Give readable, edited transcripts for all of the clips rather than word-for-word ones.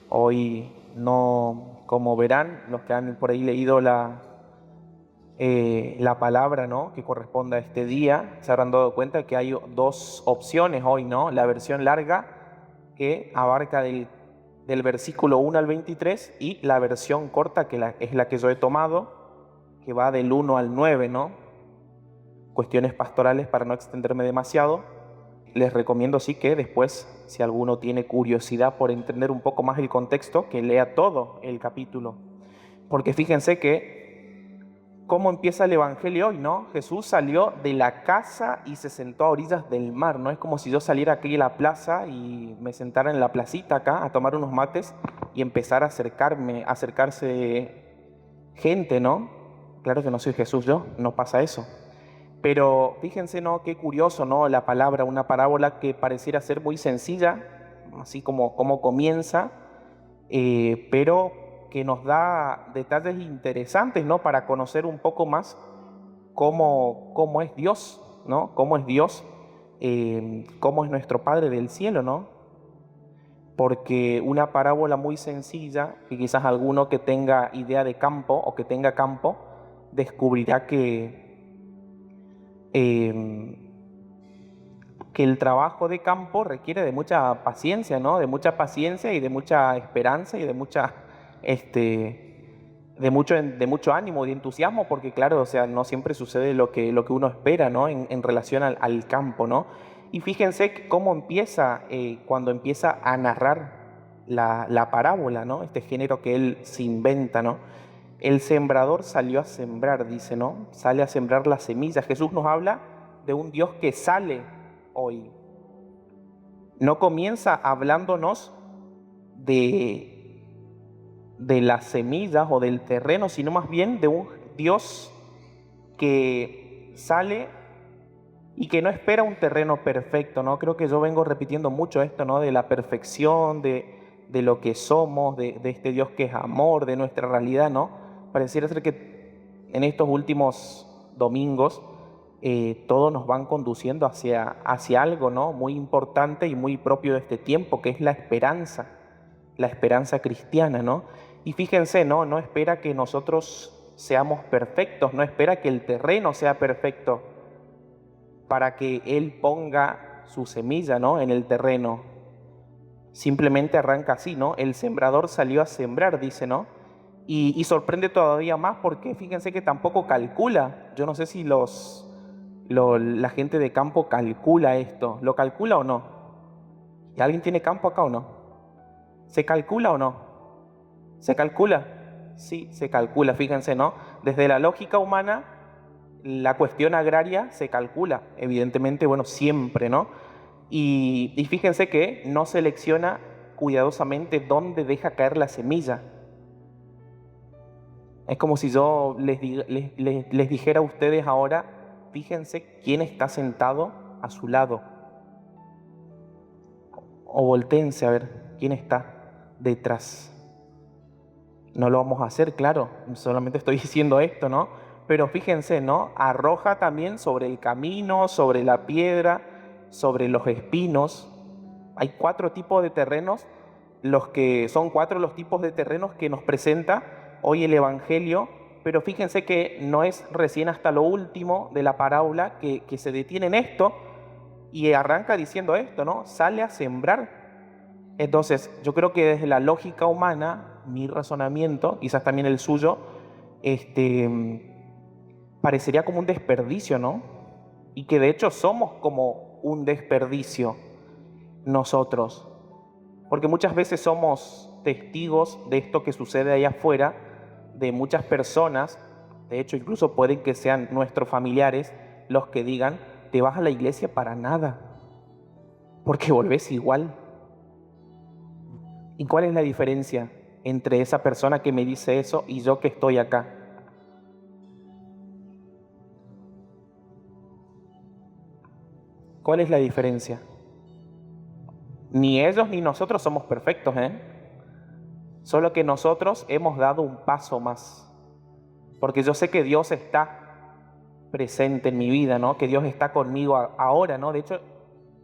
Hoy no, como verán, los que han por ahí leído la palabra, ¿no?, que corresponde a este día, se habrán dado cuenta que hay dos opciones hoy, ¿no? La versión larga, que abarca del versículo 1 al 23, y la versión corta, que es la que yo he tomado, que va del 1 al 9, ¿no? Cuestiones pastorales para no extenderme demasiado. Les recomiendo sí que después, si alguno tiene curiosidad por entender un poco más el contexto, que lea todo el capítulo. Porque fíjense que cómo empieza el Evangelio hoy, ¿no? Jesús salió de la casa y se sentó a orillas del mar, ¿no? Es como si yo saliera aquí a la plaza y me sentara en la placita acá a tomar unos mates y empezar a acercarse gente, ¿no? Claro que no soy Jesús yo, no pasa eso. Pero fíjense, ¿no? Qué curioso, ¿no? La palabra, una parábola que pareciera ser muy sencilla, así como comienza, pero que nos da detalles interesantes, ¿no? Para conocer un poco más cómo es Dios, ¿no? Cómo es Dios, cómo es nuestro Padre del cielo, ¿no? Porque una parábola muy sencilla, que quizás alguno que tenga idea de campo o que tenga campo, descubrirá eh, que el trabajo de campo requiere de mucha paciencia, ¿no? De mucha paciencia y de mucha esperanza y de de mucho ánimo y de entusiasmo, porque claro, o sea, no siempre sucede lo que uno espera, ¿no? En relación al campo, ¿no? Y fíjense cómo empieza, cuando empieza a narrar la parábola, ¿no? Este género que él se inventa, ¿no? El sembrador salió a sembrar, dice, ¿no? Sale a sembrar las semillas. Jesús nos habla de un Dios que sale hoy. No comienza hablándonos de, de las semillas o del terreno, sino más bien de un Dios que sale y que no espera un terreno perfecto, ¿no? Creo que yo vengo repitiendo mucho esto, ¿no? De la perfección, de lo que somos, de este Dios que es amor, de nuestra realidad, ¿no? Pareciera ser que en estos últimos domingos todos nos van conduciendo hacia algo, ¿no? Muy importante y muy propio de este tiempo, que es la esperanza cristiana, ¿no? Y fíjense, ¿no? No espera que nosotros seamos perfectos, no espera que el terreno sea perfecto para que Él ponga su semilla, ¿no?, en el terreno. Simplemente arranca así, ¿no? El sembrador salió a sembrar, dice, ¿no? Y sorprende todavía más porque fíjense que tampoco calcula. Yo no sé si la gente de campo calcula esto. ¿Lo calcula o no? ¿Y alguien tiene campo acá o no? ¿Se calcula o no? ¿Se calcula? Sí, se calcula, fíjense, ¿no? Desde la lógica humana, la cuestión agraria se calcula, evidentemente, bueno, siempre, ¿no? Y fíjense que no selecciona cuidadosamente dónde deja caer la semilla. Es como si yo les dijera a ustedes ahora, fíjense quién está sentado a su lado. O voltéense a ver quién está detrás. No lo vamos a hacer, claro, solamente estoy diciendo esto, ¿no? Pero fíjense, ¿no? Arroja también sobre el camino, sobre la piedra, sobre los espinos. Hay 4 tipos de terrenos, son 4 los tipos de terrenos que nos presenta hoy el Evangelio, pero fíjense que no es recién hasta lo último de la parábola que se detiene en esto y arranca diciendo esto, ¿no? Sale a sembrar. Entonces, yo creo que desde la lógica humana, mi razonamiento, quizás también el suyo, parecería como un desperdicio, ¿no? Y que de hecho somos como un desperdicio nosotros, porque muchas veces somos testigos de esto que sucede allá afuera, de muchas personas, de hecho incluso pueden que sean nuestros familiares los que digan, te vas a la iglesia para nada, porque volvés igual. ¿Y cuál es la diferencia entre esa persona que me dice eso y yo que estoy acá? ¿Cuál es la diferencia? Ni ellos ni nosotros somos perfectos, ¿eh? Solo que nosotros hemos dado un paso más. Porque yo sé que Dios está presente en mi vida, ¿no? Que Dios está conmigo ahora, ¿no? De hecho,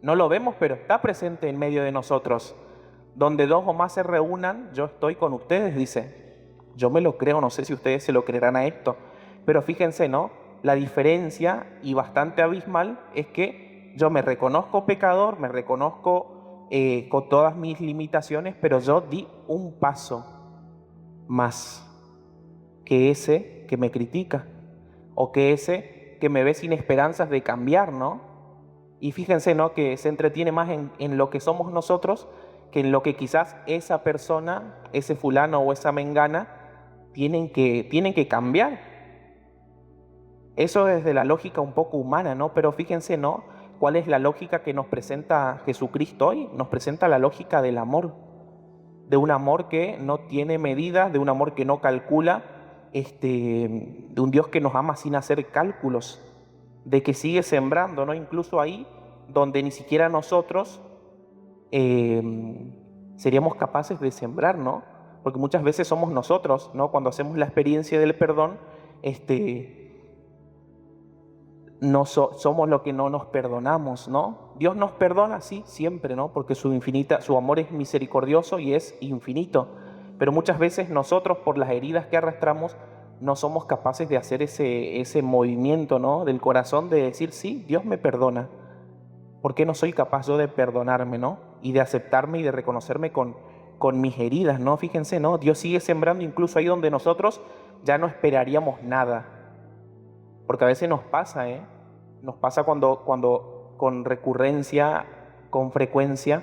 no lo vemos, pero está presente en medio de nosotros. Donde dos o más se reúnan, yo estoy con ustedes, dice. Yo me lo creo, no sé si ustedes se lo creerán a esto. Pero fíjense, ¿no? La diferencia, y bastante abismal, es que yo me reconozco pecador, me reconozco con todas mis limitaciones, pero yo di un paso más que ese que me critica, o que ese que me ve sin esperanzas de cambiar, ¿no? Y fíjense, ¿no? Que se entretiene más en lo que somos nosotros que en lo que quizás esa persona, ese fulano o esa mengana tienen que cambiar. Eso desde la lógica un poco humana, ¿no? Pero fíjense, ¿no? ¿Cuál es la lógica que nos presenta Jesucristo hoy? Nos presenta la lógica del amor, de un amor que no tiene medidas, de un amor que no calcula, de un Dios que nos ama sin hacer cálculos, de que sigue sembrando, ¿no? Incluso ahí donde ni siquiera nosotros seríamos capaces de sembrar, ¿no? Porque muchas veces somos nosotros, ¿no? Cuando hacemos la experiencia del perdón, no somos lo que no nos perdonamos, ¿no? Dios nos perdona, sí, siempre, ¿no? Porque su amor es misericordioso y es infinito. Pero muchas veces nosotros, por las heridas que arrastramos, no somos capaces de hacer ese movimiento, ¿no? Del corazón de decir, sí, Dios me perdona. ¿Por qué no soy capaz yo de perdonarme, ¿no? Y de aceptarme y de reconocerme con mis heridas, ¿no? Fíjense, ¿no? Dios sigue sembrando incluso ahí donde nosotros ya no esperaríamos nada. Porque a veces nos pasa, ¿eh? Nos pasa cuando con recurrencia, con frecuencia,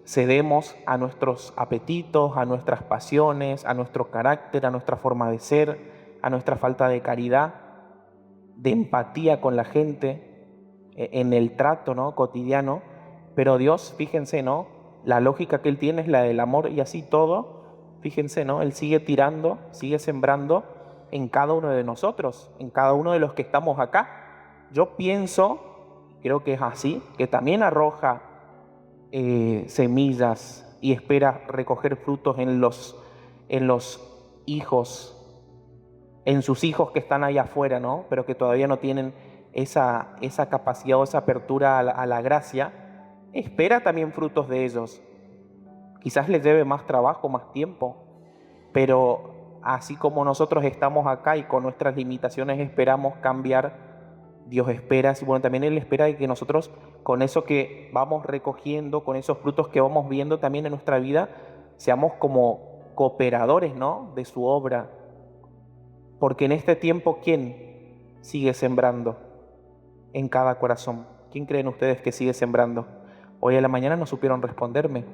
cedemos a nuestros apetitos, a nuestras pasiones, a nuestro carácter, a nuestra forma de ser, a nuestra falta de caridad, de empatía con la gente, en el trato, ¿no? Cotidiano. Pero Dios, fíjense, ¿no? La lógica que Él tiene es la del amor y así todo, fíjense, ¿no? Él sigue tirando, sigue sembrando en cada uno de nosotros, en cada uno de los que estamos acá. Yo pienso, creo que es así, que también arroja semillas y espera recoger frutos en los hijos, en sus hijos que están allá afuera, ¿no? Pero que todavía no tienen esa capacidad o esa apertura a la gracia. Espera también frutos de ellos. Quizás les lleve más trabajo, más tiempo, pero así como nosotros estamos acá y con nuestras limitaciones esperamos cambiar, Dios espera, y bueno, también Él espera de que nosotros con eso que vamos recogiendo, con esos frutos que vamos viendo también en nuestra vida, seamos como cooperadores, ¿no? De su obra. Porque en este tiempo, ¿quién sigue sembrando en cada corazón? ¿Quién creen ustedes que sigue sembrando? Hoy a la mañana no supieron responderme.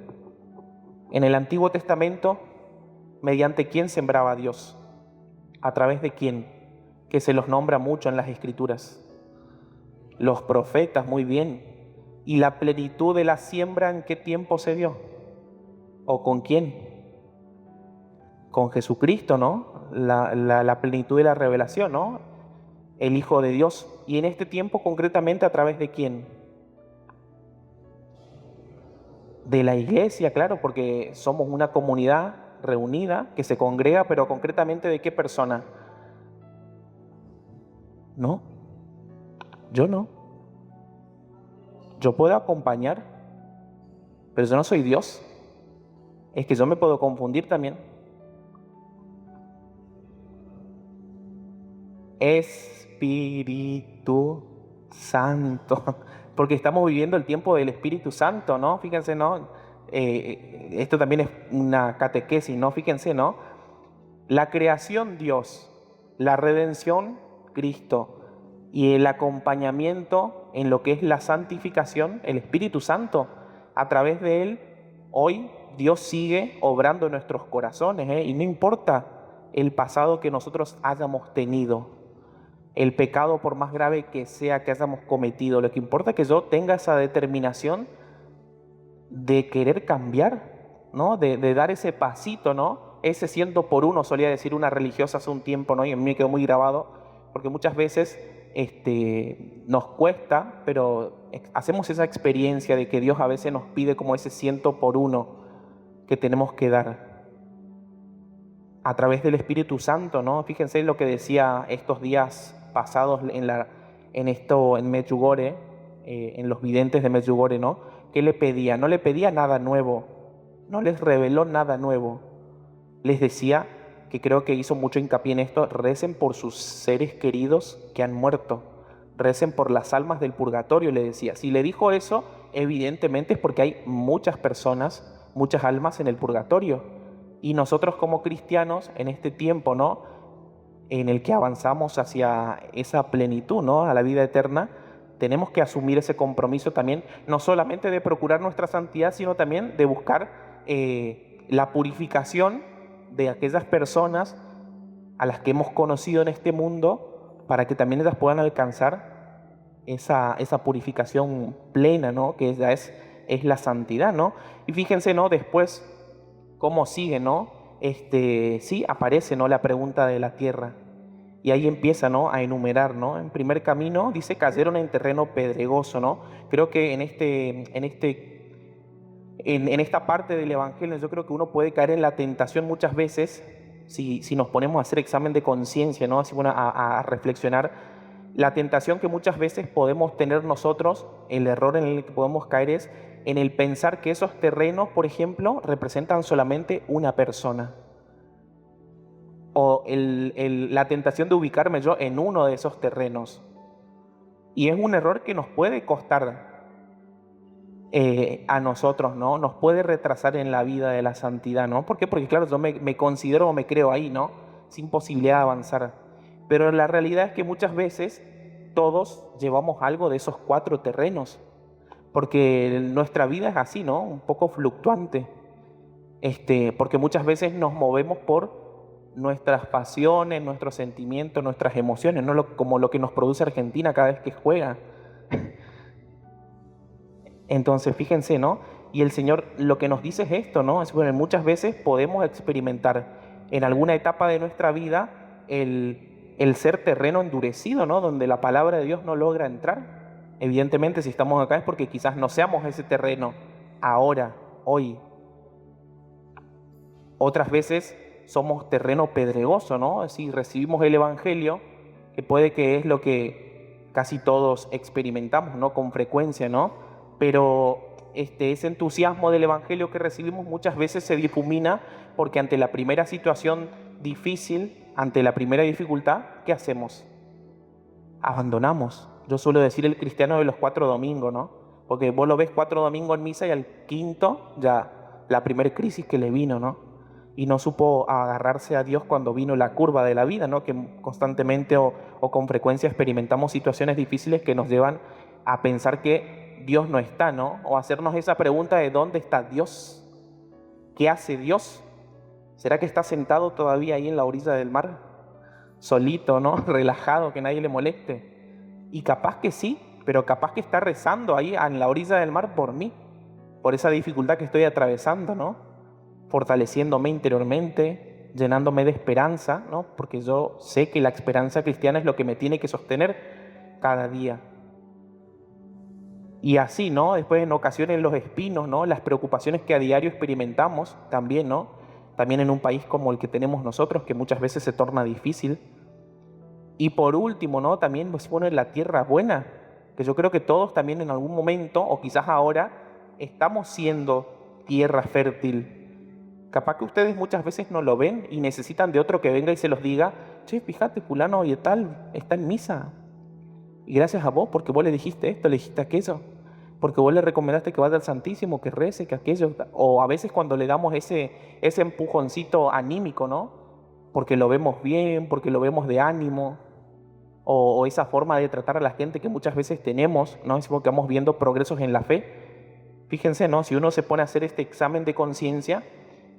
En el Antiguo Testamento, ¿mediante quién sembraba Dios? ¿A través de quién? Que se los nombra mucho en las Escrituras. Los profetas, muy bien. ¿Y la plenitud de la siembra en qué tiempo se dio? ¿O con quién? Con Jesucristo, ¿no? La plenitud de la revelación, ¿no? El Hijo de Dios. Y en este tiempo concretamente, ¿a través de quién? De la iglesia, claro, porque somos una comunidad reunida que se congrega, pero concretamente ¿de qué persona? No, yo no. Yo puedo acompañar, pero yo no soy Dios. Es que yo me puedo confundir también. Espíritu Santo, porque estamos viviendo el tiempo del Espíritu Santo, ¿no? Fíjense, ¿no? Esto también es una catequesis, ¿no? Fíjense, ¿no? La creación Dios, la redención Cristo y el acompañamiento en lo que es la santificación, el Espíritu Santo. A través de Él, hoy Dios sigue obrando en nuestros corazones, ¿eh? Y no importa el pasado que nosotros hayamos tenido, el pecado por más grave que sea que hayamos cometido, lo que importa es que yo tenga esa determinación de querer cambiar, ¿no? De dar ese pasito, ¿no? Ese 100 por 1, solía decir una religiosa hace un tiempo, ¿no? Y a mí me quedó muy grabado, porque muchas veces nos cuesta, pero hacemos esa experiencia de que Dios a veces nos pide como ese 100 por 1 que tenemos que dar a través del Espíritu Santo, ¿no? Fíjense lo que decía estos días pasados en Medjugorje, en los videntes de Medjugorje, ¿no? ¿qué le pedía? No le pedía nada nuevo, no les reveló nada nuevo. Les decía, que creo que hizo mucho hincapié en esto, recen por sus seres queridos que han muerto, recen por las almas del purgatorio, le decía. Si le dijo eso, evidentemente es porque hay muchas personas, muchas almas en el purgatorio. Y nosotros como cristianos, en este tiempo, ¿no?, en el que avanzamos hacia esa plenitud, ¿no?, a la vida eterna, tenemos que asumir ese compromiso también, no solamente de procurar nuestra santidad, sino también de buscar la purificación de aquellas personas a las que hemos conocido en este mundo, para que también ellas puedan alcanzar esa purificación plena, ¿no?, que ya es la santidad, ¿no? Y fíjense, ¿no?, después cómo sigue, ¿no? Sí, aparece, ¿no?, la pregunta de la tierra. Y ahí empieza, ¿no?, a enumerar, ¿no? En primer camino dice, cayeron en terreno pedregoso, ¿no? Creo que en esta parte del Evangelio yo creo que uno puede caer en la tentación muchas veces, si nos ponemos a hacer examen de conciencia, ¿no?, así, bueno, a reflexionar, la tentación que muchas veces podemos tener nosotros, el error en el que podemos caer es en el pensar que esos terrenos, por ejemplo, representan solamente una persona. O la tentación de ubicarme yo en uno de esos terrenos. Y es un error que nos puede costar a nosotros, ¿no? Nos puede retrasar en la vida de la santidad, ¿no? ¿Por qué? Porque claro, yo me considero o me creo ahí, ¿no?, sin posibilidad de avanzar. Pero la realidad es que muchas veces todos llevamos algo de esos 4 terrenos, porque nuestra vida es así, ¿no?, un poco fluctuante. Porque muchas veces nos movemos por nuestras pasiones, nuestros sentimientos, nuestras emociones, ¿no?, como lo que nos produce Argentina cada vez que juega. Entonces, fíjense, ¿no? Y el Señor lo que nos dice es esto, ¿no? Es, bueno, muchas veces podemos experimentar en alguna etapa de nuestra vida el ser terreno endurecido, ¿no?, donde la palabra de Dios no logra entrar. Evidentemente, si estamos acá es porque quizás no seamos ese terreno ahora, hoy. Otras veces somos terreno pedregoso, ¿no? Si recibimos el Evangelio, que puede que es lo que casi todos experimentamos, ¿no?, con frecuencia, ¿no? Pero ese entusiasmo del Evangelio que recibimos muchas veces se difumina porque ante la primera situación difícil, ante la primera dificultad, ¿qué hacemos? Abandonamos. Yo suelo decir el cristiano de los 4 domingos, ¿no? Porque vos lo ves 4 domingos en misa y al quinto ya la primera crisis que le vino, ¿no? Y no supo agarrarse a Dios cuando vino la curva de la vida, ¿no?, que constantemente o con frecuencia experimentamos situaciones difíciles que nos llevan a pensar que Dios no está, ¿no? O hacernos esa pregunta de ¿dónde está Dios? ¿Qué hace Dios? ¿Será que está sentado todavía ahí en la orilla del mar? Solito, ¿no? Relajado, que nadie le moleste. Y capaz que sí, pero capaz que está rezando ahí en la orilla del mar por mí, por esa dificultad que estoy atravesando, ¿no?, fortaleciéndome interiormente, llenándome de esperanza, ¿no?, porque yo sé que la esperanza cristiana es lo que me tiene que sostener cada día. Y así, ¿no? Después en ocasiones los espinos, ¿no?, las preocupaciones que a diario experimentamos también, ¿no? También en un país como el que tenemos nosotros, que muchas veces se torna difícil. Y por último, ¿no?, también pues, bueno, la tierra buena, que yo creo que todos también en algún momento, o quizás ahora, estamos siendo tierra fértil. Capaz que ustedes muchas veces no lo ven y necesitan de otro que venga y se los diga, che, fíjate, fulano y tal, está en misa. Y gracias a vos, porque vos le dijiste esto, le dijiste aquello, porque vos le recomendaste que vaya al Santísimo, que rece, que aquello. O a veces cuando le damos ese empujoncito anímico, ¿no? Porque lo vemos bien, porque lo vemos de ánimo, o esa forma de tratar a la gente que muchas veces tenemos, ¿no? Es porque vamos viendo progresos en la fe. Fíjense, ¿no? Si uno se pone a hacer este examen de conciencia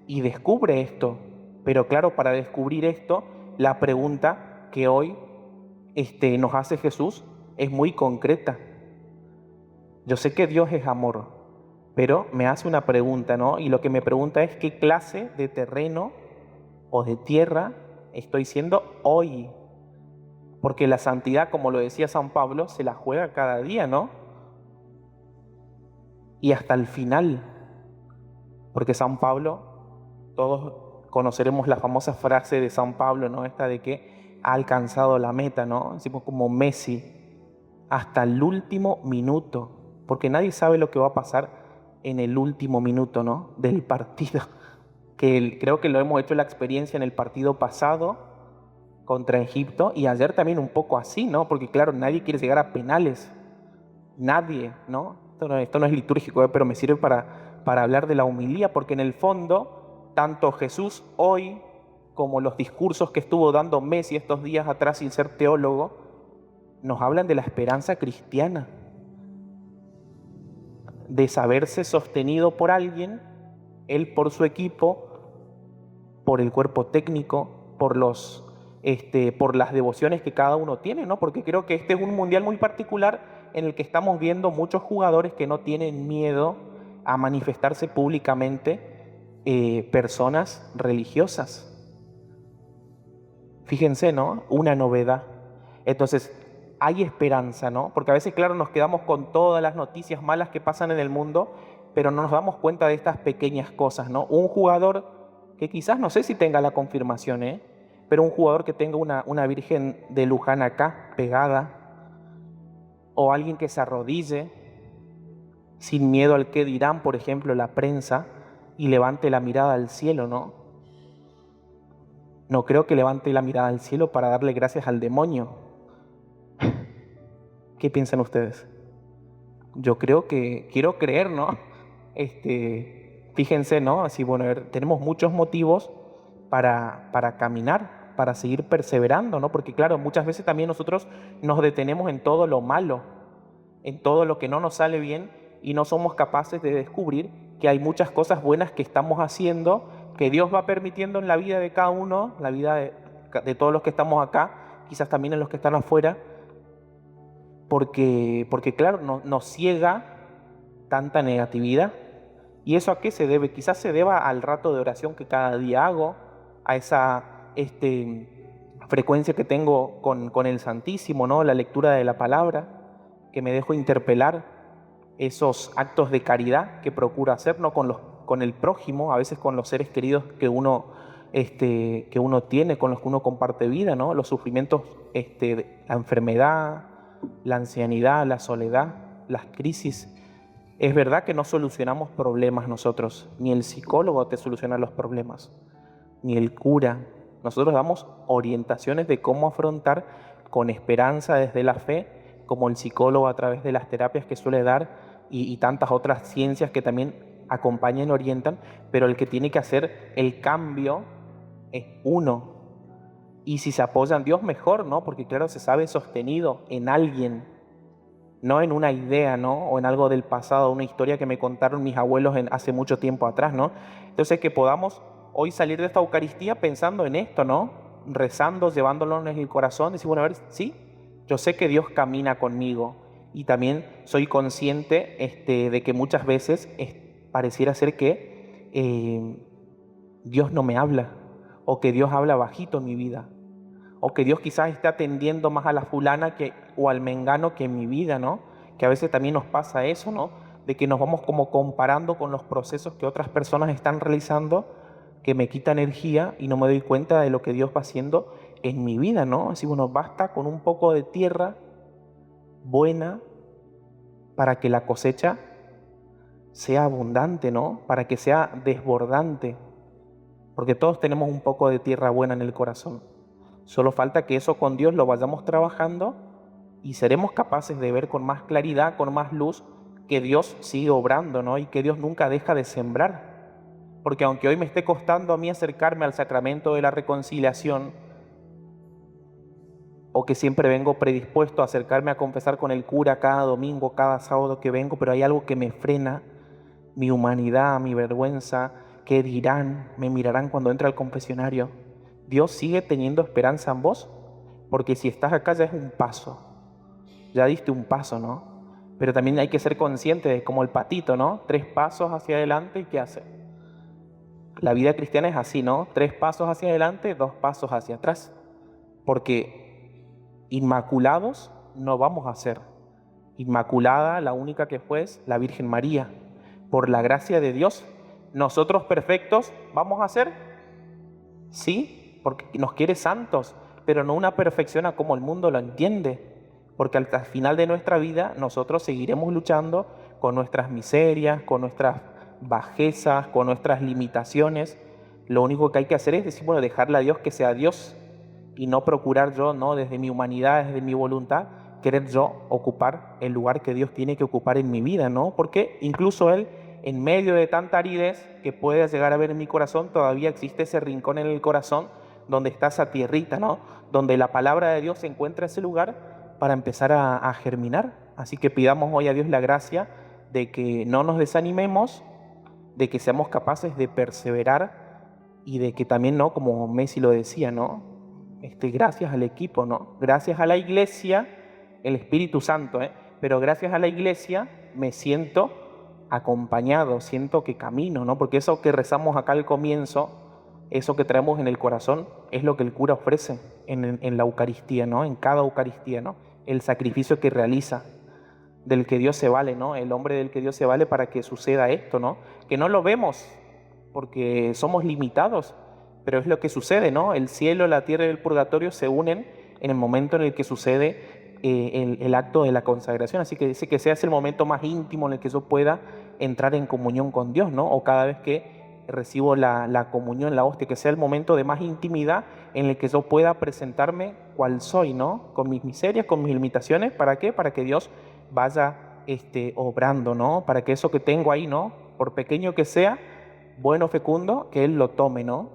y descubre esto, pero claro, para descubrir esto, la pregunta que hoy nos hace Jesús es muy concreta. Yo sé que Dios es amor, pero me hace una pregunta, ¿no? Y lo que me pregunta es qué clase de terreno o de tierra estoy siendo hoy. Porque la santidad, como lo decía San Pablo, se la juega cada día, ¿no? Y hasta el final. Porque San Pablo, todos conoceremos la famosa frase de San Pablo, ¿no? Esta de que ha alcanzado la meta, ¿no? Decimos como Messi, hasta el último minuto. Porque nadie sabe lo que va a pasar en el último minuto, ¿no?, del partido. Creo que lo hemos hecho la experiencia en el partido pasado contra Egipto y ayer también un poco así, ¿no? Porque claro, nadie quiere llegar a penales. Nadie, ¿no? Esto no es litúrgico, pero me sirve para hablar de la humilía, porque en el fondo, tanto Jesús hoy como los discursos que estuvo dando Messi estos días atrás sin ser teólogo, nos hablan de la esperanza cristiana, de saberse sostenido por alguien, él por su equipo, por el cuerpo técnico, por las devociones que cada uno tiene, ¿no? Porque creo que este es un mundial muy particular en el que estamos viendo muchos jugadores que no tienen miedo a manifestarse públicamente, personas religiosas. Fíjense, ¿no? Una novedad. Entonces, hay esperanza, ¿no? Porque a veces, claro, nos quedamos con todas las noticias malas que pasan en el mundo, pero no nos damos cuenta de estas pequeñas cosas, ¿no? Un jugador que quizás, no sé si tenga la confirmación, pero un jugador que tenga una Virgen de Luján acá, pegada, o alguien que se arrodille sin miedo al qué dirán, por ejemplo, la prensa, y levante la mirada al cielo, ¿no? No creo que levante la mirada al cielo para darle gracias al demonio. ¿Qué piensan ustedes? Yo creo que, quiero creer, ¿no? Fíjense, ¿no? Así, bueno, tenemos muchos motivos para caminar, para seguir perseverando, ¿no? Porque claro, muchas veces también nosotros nos detenemos en todo lo malo, en todo lo que no nos sale bien y no somos capaces de descubrir que hay muchas cosas buenas que estamos haciendo, que Dios va permitiendo en la vida de cada uno, la vida de todos los que estamos acá, quizás también en los que están afuera, porque claro, nos ciega tanta negatividad. ¿Y eso a qué se debe? Quizás se deba al rato de oración que cada día hago, a esa frecuencia que tengo con el Santísimo, ¿no? La lectura de la palabra, que me dejo interpelar, esos actos de caridad que procuro hacer, ¿no? Con el prójimo, a veces con los seres queridos que uno tiene, con los que uno comparte vida, ¿no? Los sufrimientos, la enfermedad, la ancianidad, la soledad, las crisis. Es verdad que no solucionamos problemas nosotros, ni el psicólogo te soluciona los problemas, ni el cura. Nosotros damos orientaciones de cómo afrontar con esperanza desde la fe, como el psicólogo a través de las terapias que suele dar y tantas otras ciencias que también acompañan y orientan, pero el que tiene que hacer el cambio es uno. Y si se apoya en Dios, mejor, ¿no? Porque claro, se sabe sostenido en alguien, no en una idea, ¿no? O en algo del pasado, una historia que me contaron mis abuelos hace mucho tiempo atrás, ¿no? Entonces que podamos hoy salir de esta Eucaristía pensando en esto, ¿no? Rezando, llevándolo en el corazón, decir, bueno, a ver, sí, yo sé que Dios camina conmigo y también soy consciente de que muchas veces pareciera ser que Dios no me habla, o que Dios habla bajito en mi vida, o que Dios quizás esté atendiendo más a la fulana o al mengano que en mi vida, ¿no? Que a veces también nos pasa eso, ¿no? De que nos vamos como comparando con los procesos que otras personas están realizando, que me quita energía y no me doy cuenta de lo que Dios va haciendo en mi vida, ¿no? Así, bueno, basta con un poco de tierra buena para que la cosecha sea abundante, ¿no? Para que sea desbordante, porque todos tenemos un poco de tierra buena en el corazón. Solo falta que eso con Dios lo vayamos trabajando y seremos capaces de ver con más claridad, con más luz, que Dios sigue obrando, ¿no? Y que Dios nunca deja de sembrar. Porque aunque hoy me esté costando a mí acercarme al sacramento de la reconciliación, o que siempre vengo predispuesto a acercarme a confesar con el cura cada domingo, cada sábado que vengo, pero hay algo que me frena, mi humanidad, mi vergüenza, ¿qué dirán? ¿Me mirarán cuando entre al confesionario? Dios sigue teniendo esperanza en vos, porque si estás acá ya es un paso, ya diste un paso, ¿no? Pero también hay que ser consciente de como el patito, ¿no? 3 pasos hacia adelante y ¿qué hace? La vida cristiana es así, ¿no? 3 pasos hacia adelante, 2 pasos hacia atrás, porque inmaculados no vamos a ser. Inmaculada, la única que fue es la Virgen María. Por la gracia de Dios, nosotros perfectos vamos a ser, sí, porque nos quiere santos, pero no una perfección a como el mundo lo entiende, porque al final de nuestra vida nosotros seguiremos luchando con nuestras miserias, con nuestras bajezas, con nuestras limitaciones. Lo único que hay que hacer es decir, bueno, dejarle a Dios que sea Dios y no procurar yo, ¿no? Desde mi humanidad, desde mi voluntad, querer yo ocupar el lugar que Dios tiene que ocupar en mi vida, ¿no? Porque incluso Él, en medio de tanta aridez que puede llegar a ver en mi corazón, todavía existe ese rincón en el corazón donde está esa tierrita, ¿no? Donde la palabra de Dios encuentra ese lugar para empezar a germinar. Así que pidamos hoy a Dios la gracia de que no nos desanimemos, de que seamos capaces de perseverar y de que también, ¿no? Como Messi lo decía, ¿no? Gracias al equipo, ¿no? Gracias a la iglesia, el Espíritu Santo, pero gracias a la iglesia me siento acompañado, siento que camino, ¿no? Porque eso que rezamos acá al comienzo, eso que traemos en el corazón, es lo que el cura ofrece en la Eucaristía, ¿no? En cada Eucaristía, ¿no? El sacrificio que realiza, del que Dios se vale, ¿no? El hombre del que Dios se vale para que suceda esto, ¿no? Que no lo vemos porque somos limitados, pero es lo que sucede, ¿no? El cielo, la tierra y el purgatorio se unen en el momento en el que sucede el acto de la consagración. Así que dice que sea el momento más íntimo en el que yo pueda entrar en comunión con Dios, ¿no? O cada vez que recibo la comunión, la hostia, que sea el momento de más intimidad en el que yo pueda presentarme cual soy, ¿no? Con mis miserias, con mis limitaciones. ¿Para qué? Para que Dios vaya obrando, ¿no? Para que eso que tengo ahí, ¿no? Por pequeño que sea, bueno, fecundo, que Él lo tome, ¿no?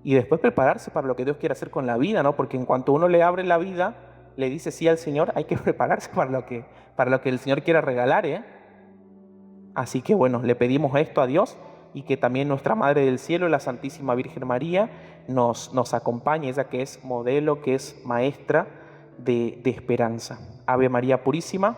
Y después prepararse para lo que Dios quiere hacer con la vida, ¿no? Porque en cuanto uno le abre la vida, le dice sí al Señor, hay que prepararse para lo que el Señor quiera regalar, ¿eh? Así que bueno, le pedimos esto a Dios y que también nuestra Madre del Cielo, la Santísima Virgen María, nos acompañe, ella que es modelo, que es maestra de esperanza. Ave María Purísima.